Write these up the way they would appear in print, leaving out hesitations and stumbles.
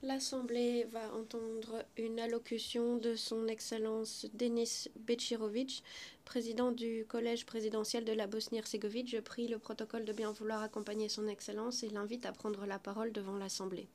L'Assemblée va entendre une allocution de son Excellence Denis Bečirović, président du Collège présidentiel de la Bosnie-Herzégovine. Je prie le protocole de bien vouloir accompagner son Excellence et l'invite à prendre la parole devant l'Assemblée.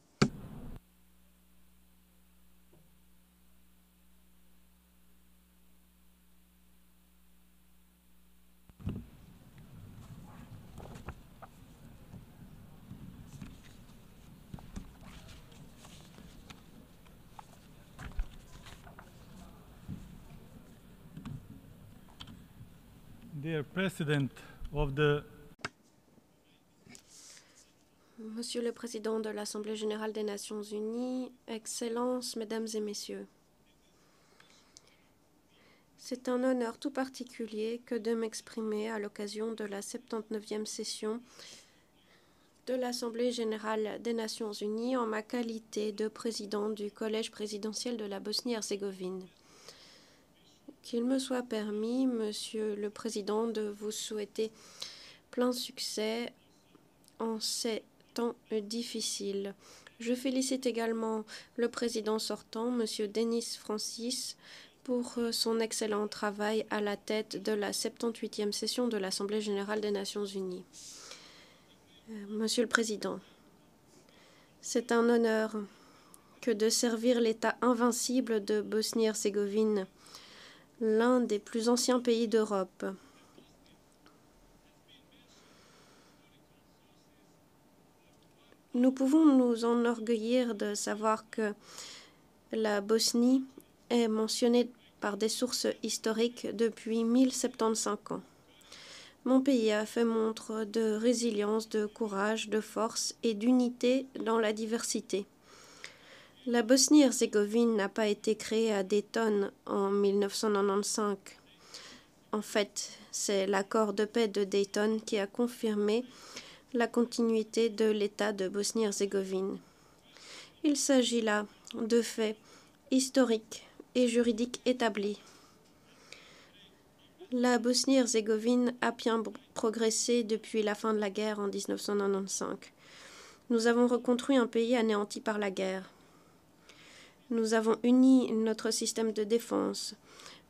Dear President of the Monsieur le Président de l'Assemblée générale des Nations unies, Excellences, Mesdames et Messieurs, c'est un honneur tout particulier que de m'exprimer à l'occasion de la 79e session de l'Assemblée générale des Nations unies en ma qualité de président du Collège présidentiel de la Bosnie-Herzégovine. Qu'il me soit permis, Monsieur le Président, de vous souhaiter plein succès en ces temps difficiles. Je félicite également le président sortant, Monsieur Denis Francis, pour son excellent travail à la tête de la 78e session de l'Assemblée générale des Nations unies. Monsieur le Président, c'est un honneur que de servir l'État invincible de Bosnie-Herzégovine, l'un des plus anciens pays d'Europe. Nous pouvons nous enorgueillir de savoir que la Bosnie est mentionnée par des sources historiques depuis 1075 ans. Mon pays a fait montre de résilience, de courage, de force et d'unité dans la diversité. La Bosnie-Herzégovine n'a pas été créée à Dayton en 1995. En fait, c'est l'accord de paix de Dayton qui a confirmé la continuité de l'État de Bosnie-Herzégovine. Il s'agit là de faits historiques et juridiques établis. La Bosnie-Herzégovine a bien progressé depuis la fin de la guerre en 1995. Nous avons reconstruit un pays anéanti par la guerre. Nous avons uni notre système de défense,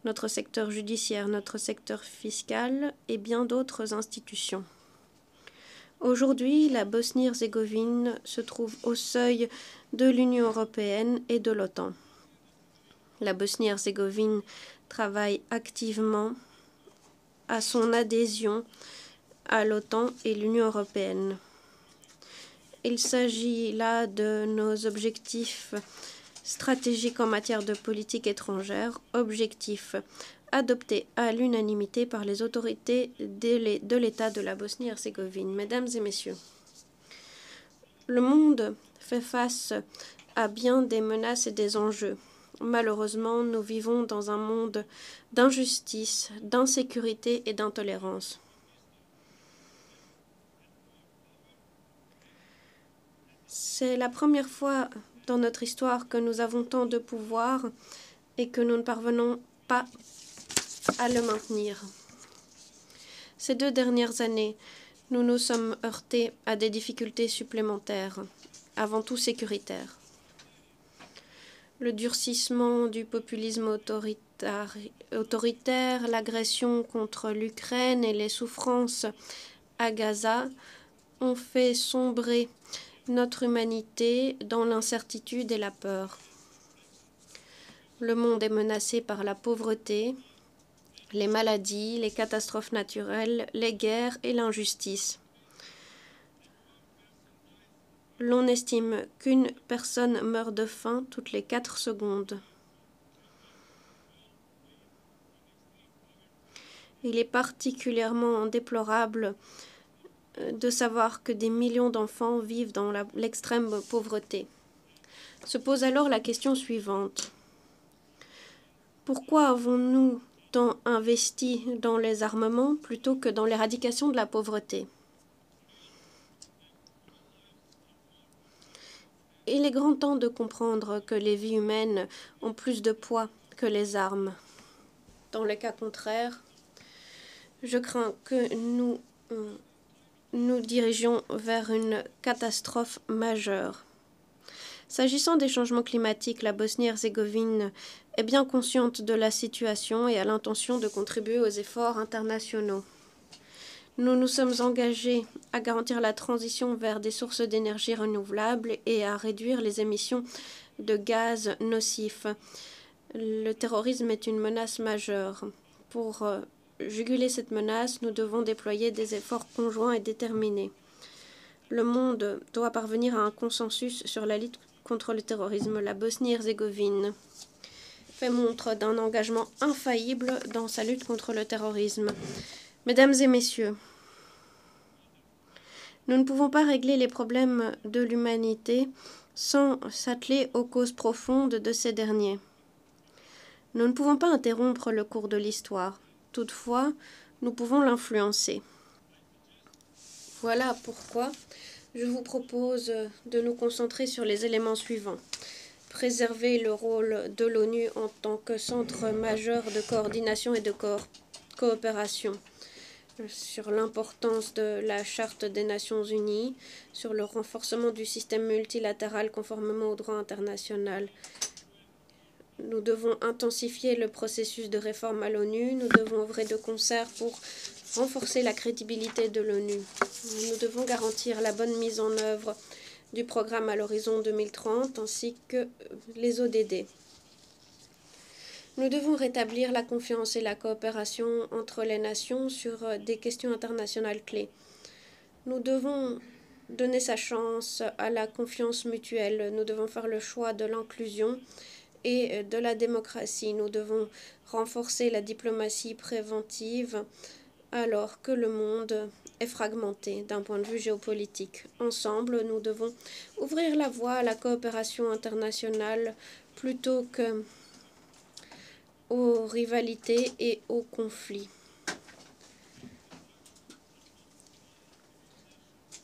notre secteur judiciaire, notre secteur fiscal et bien d'autres institutions. Aujourd'hui, la Bosnie-Herzégovine se trouve au seuil de l'Union européenne et de l'OTAN. La Bosnie-Herzégovine travaille activement à son adhésion à l'OTAN et l'Union européenne. Il s'agit là de nos objectifs stratégiques en matière de politique étrangère, objectifs adoptés à l'unanimité par les autorités de l'État de la Bosnie-Herzégovine. Mesdames et messieurs, le monde fait face à bien des menaces et des enjeux. Malheureusement, nous vivons dans un monde d'injustice, d'insécurité et d'intolérance. C'est la première fois dans notre histoire que nous avons tant de pouvoir et que nous ne parvenons pas à le maintenir. Ces 2 dernières années, nous nous sommes heurtés à des difficultés supplémentaires, avant tout sécuritaires. Le durcissement du populisme autoritaire, l'agression contre l'Ukraine et les souffrances à Gaza ont fait sombrer notre humanité dans l'incertitude et la peur. Le monde est menacé par la pauvreté, les maladies, les catastrophes naturelles, les guerres et l'injustice. L'on estime qu'une personne meurt de faim toutes les 4 secondes. Il est particulièrement déplorable de savoir que des millions d'enfants vivent dans l'extrême pauvreté. Se pose alors la question suivante. Pourquoi avons-nous tant investi dans les armements plutôt que dans l'éradication de la pauvreté? Il est grand temps de comprendre que les vies humaines ont plus de poids que les armes. Dans le cas contraire, je crains que nous nous dirigeons vers une catastrophe majeure. S'agissant des changements climatiques, la Bosnie-Herzégovine est bien consciente de la situation et a l'intention de contribuer aux efforts internationaux. Nous nous sommes engagés à garantir la transition vers des sources d'énergie renouvelables et à réduire les émissions de gaz nocifs. Le terrorisme est une menace majeure. Pour juguler cette menace, nous devons déployer des efforts conjoints et déterminés. Le monde doit parvenir à un consensus sur la lutte contre le terrorisme. La Bosnie-Herzégovine fait montre d'un engagement infaillible dans sa lutte contre le terrorisme. Mesdames et messieurs, nous ne pouvons pas régler les problèmes de l'humanité sans s'atteler aux causes profondes de ces derniers. Nous ne pouvons pas interrompre le cours de l'histoire. Toutefois, nous pouvons l'influencer. Voilà pourquoi je vous propose de nous concentrer sur les éléments suivants. Préserver le rôle de l'ONU en tant que centre majeur de coordination et de coopération. Sur l'importance de la Charte des Nations Unies, sur le renforcement du système multilatéral conformément au droit international. Nous devons intensifier le processus de réforme à l'ONU. Nous devons œuvrer de concert pour renforcer la crédibilité de l'ONU. Nous devons garantir la bonne mise en œuvre du programme à l'horizon 2030 ainsi que les ODD. Nous devons rétablir la confiance et la coopération entre les nations sur des questions internationales clés. Nous devons donner sa chance à la confiance mutuelle. Nous devons faire le choix de l'inclusion et de la démocratie. Nous devons renforcer la diplomatie préventive alors que le monde est fragmenté d'un point de vue géopolitique. Ensemble, nous devons ouvrir la voie à la coopération internationale plutôt que aux rivalités et aux conflits.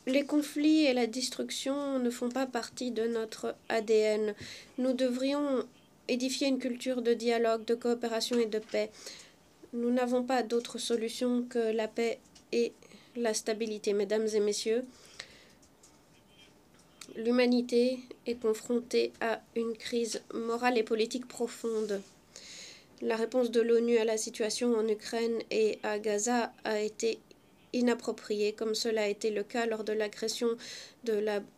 Les conflits et la destruction ne font pas partie de notre ADN. Nous devrions édifier une culture de dialogue, de coopération et de paix. Nous n'avons pas d'autre solution que la paix et la stabilité. Mesdames et messieurs, l'humanité est confrontée à une crise morale et politique profonde. La réponse de l'ONU à la situation en Ukraine et à Gaza a été inappropriée, comme cela a été le cas lors de l'agression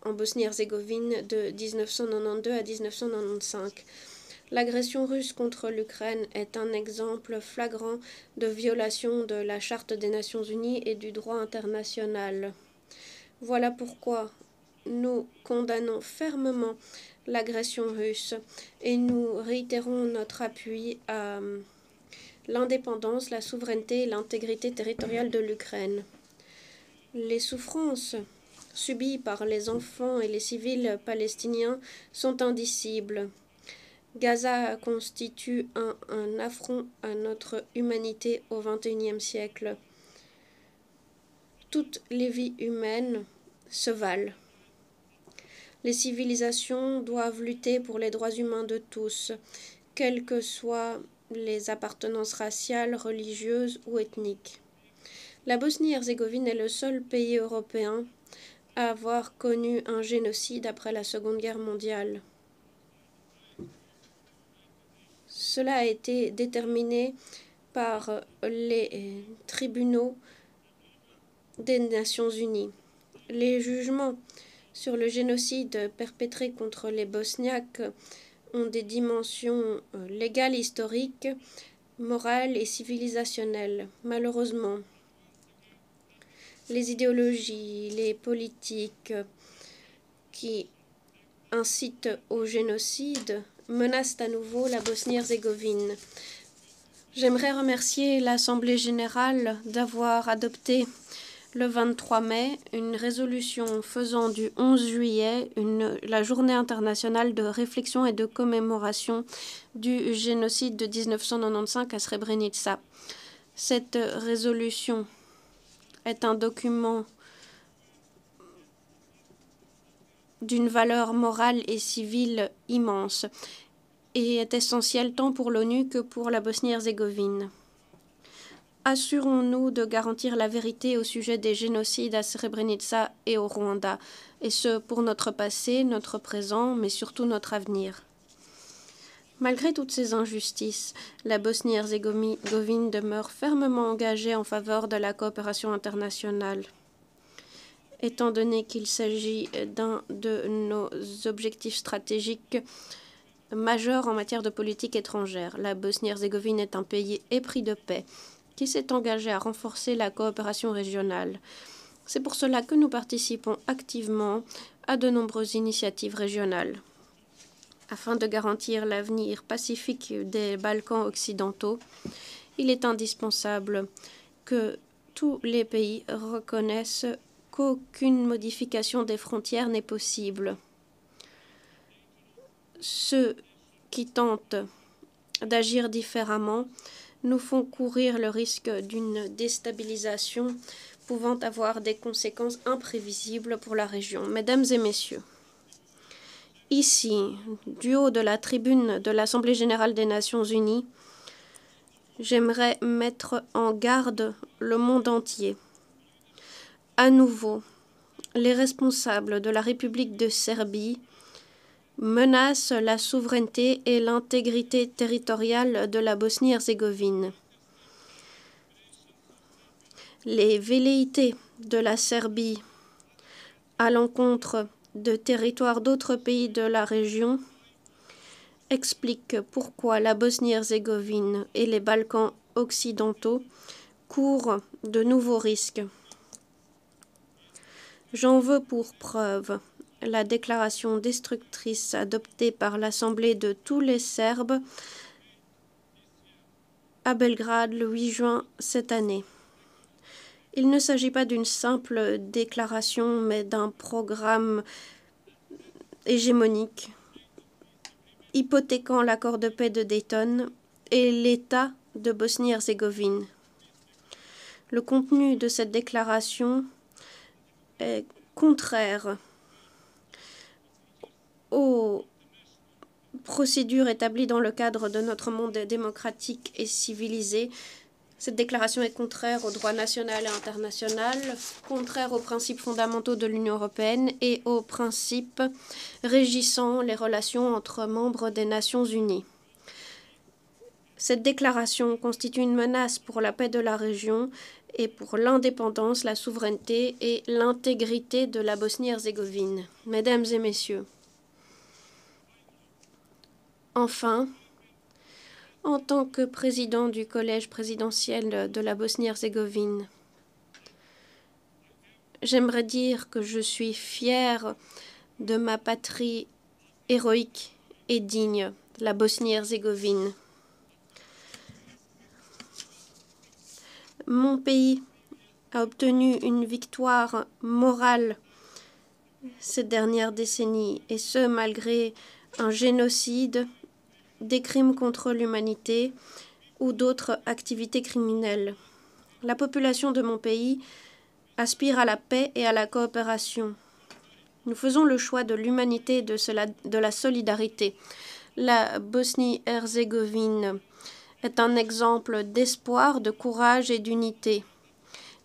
en Bosnie-Herzégovine de 1992 à 1995. L'agression russe contre l'Ukraine est un exemple flagrant de violation de la Charte des Nations Unies et du droit international. Voilà pourquoi nous condamnons fermement l'agression russe et nous réitérons notre appui à l'indépendance, la souveraineté et l'intégrité territoriale de l'Ukraine. Les souffrances subies par les enfants et les civils palestiniens sont indicibles. Gaza constitue un affront à notre humanité au XXIe siècle. Toutes les vies humaines se valent. Les civilisations doivent lutter pour les droits humains de tous, quelles que soient les appartenances raciales, religieuses ou ethniques. La Bosnie-Herzégovine est le seul pays européen à avoir connu un génocide après la Seconde Guerre mondiale. Cela a été déterminé par les tribunaux des Nations Unies. Les jugements sur le génocide perpétré contre les Bosniaques ont des dimensions légales, historiques, morales et civilisationnelles. Malheureusement, les idéologies, les politiques qui incitent au génocide menacent à nouveau la Bosnie-Herzégovine. J'aimerais remercier l'Assemblée générale d'avoir adopté le 23 mai une résolution faisant du 11 juillet la journée internationale de réflexion et de commémoration du génocide de 1995 à Srebrenica. Cette résolution est un document d'une valeur morale et civile immense et est essentiel tant pour l'ONU que pour la Bosnie-Herzégovine. assurons-nous de garantir la vérité au sujet des génocides à Srebrenica et au Rwanda, et ce pour notre passé, notre présent, mais surtout notre avenir. Malgré toutes ces injustices, la Bosnie-Herzégovine demeure fermement engagée en faveur de la coopération internationale. Étant donné qu'il s'agit d'un de nos objectifs stratégiques majeurs en matière de politique étrangère, la Bosnie-Herzégovine est un pays épris de paix qui s'est engagé à renforcer la coopération régionale. C'est pour cela que nous participons activement à de nombreuses initiatives régionales. Afin de garantir l'avenir pacifique des Balkans occidentaux, il est indispensable que tous les pays reconnaissent qu'aucune modification des frontières n'est possible. Ceux qui tentent d'agir différemment nous font courir le risque d'une déstabilisation pouvant avoir des conséquences imprévisibles pour la région. Mesdames et messieurs, ici, du haut de la tribune de l'Assemblée générale des Nations unies, j'aimerais mettre en garde le monde entier. À nouveau, les responsables de la République de Serbie menacent la souveraineté et l'intégrité territoriale de la Bosnie-Herzégovine. Les velléités de la Serbie à l'encontre de territoires d'autres pays de la région expliquent pourquoi la Bosnie-Herzégovine et les Balkans occidentaux courent de nouveaux risques. J'en veux pour preuve la déclaration destructrice adoptée par l'Assemblée de tous les Serbes à Belgrade le 8 juin cette année. Il ne s'agit pas d'une simple déclaration, mais d'un programme hégémonique hypothéquant l'accord de paix de Dayton et l'État de Bosnie-Herzégovine. Le contenu de cette déclaration est contraire aux procédures établies dans le cadre de notre monde démocratique et civilisé. Cette déclaration est contraire au droit national et international, contraire aux principes fondamentaux de l'Union européenne et aux principes régissant les relations entre membres des Nations unies. Cette déclaration constitue une menace pour la paix de la région et pour l'indépendance, la souveraineté et l'intégrité de la Bosnie-Herzégovine. Mesdames et messieurs, enfin, en tant que président du collège présidentiel de la Bosnie-Herzégovine, j'aimerais dire que je suis fière de ma patrie héroïque et digne, la Bosnie-Herzégovine. Mon pays a obtenu une victoire morale ces dernières décennies, et ce malgré un génocide, des crimes contre l'humanité ou d'autres activités criminelles. La population de mon pays aspire à la paix et à la coopération. Nous faisons le choix de l'humanité et de la solidarité. La Bosnie-Herzégovine est un exemple d'espoir, de courage et d'unité.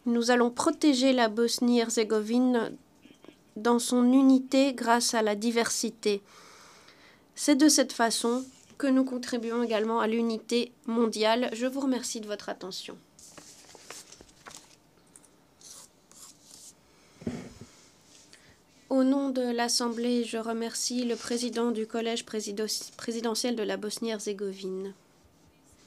Nous allons protéger la Bosnie-Herzégovine dans son unité grâce à la diversité. C'est de cette façon que nous contribuons également à l'unité mondiale. Je vous remercie de votre attention. Au nom de l'Assemblée, je remercie le président du collège présidentiel de la Bosnie-Herzégovine.